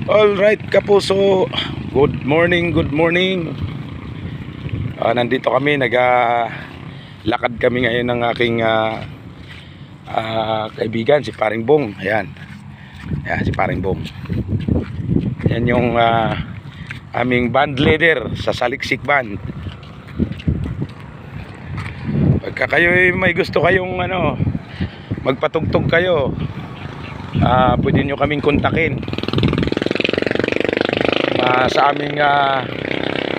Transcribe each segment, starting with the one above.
Alright kapuso, good morning, good morning. Nandito kami, lakad kami ngayon ng aking kaibigan, si Paring Bong. Ayan, ayan si Paring Bong. Yan yung aming band leader sa Saliksik Band. Pagka kayo may gusto kayong magpatugtog kayo, pwede nyo kaming kontakin sa aming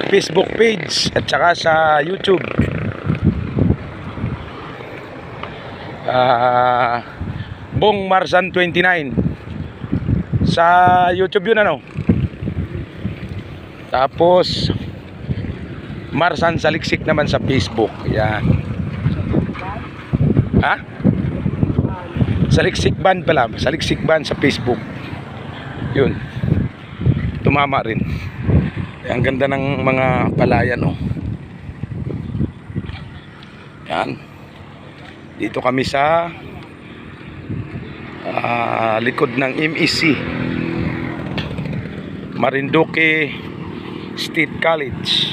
Facebook page at saka sa YouTube. Bong Marsan 29 sa YouTube yun tapos Marsan Saliksik naman sa Facebook. Yan. Saliksik Band pala, Saliksik Band sa Facebook. Yun. Tumama rin. Ang ganda ng mga palayan Yan. Dito kami sa likod ng MEC, Marinduque State College.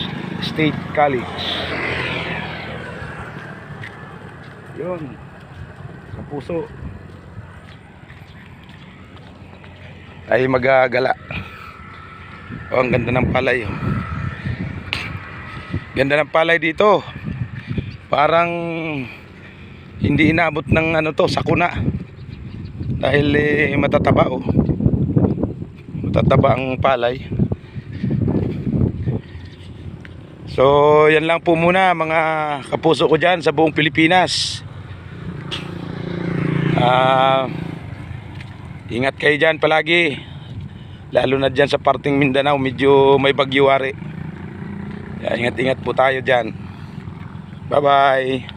Yun. Sa puso ay magagala. Ang ganda ng palay. Ganda ng palay dito. Parang hindi inabot ng sakuna. Dahil matataba matataba ang palay. So yan lang po muna mga kapuso ko dyan sa buong Pilipinas. Ingat kayo dyan palagi. Lalo na dyan sa parting Mindanao, medyo may bagyo-wari. Ingat-ingat po tayo dyan. Bye bye.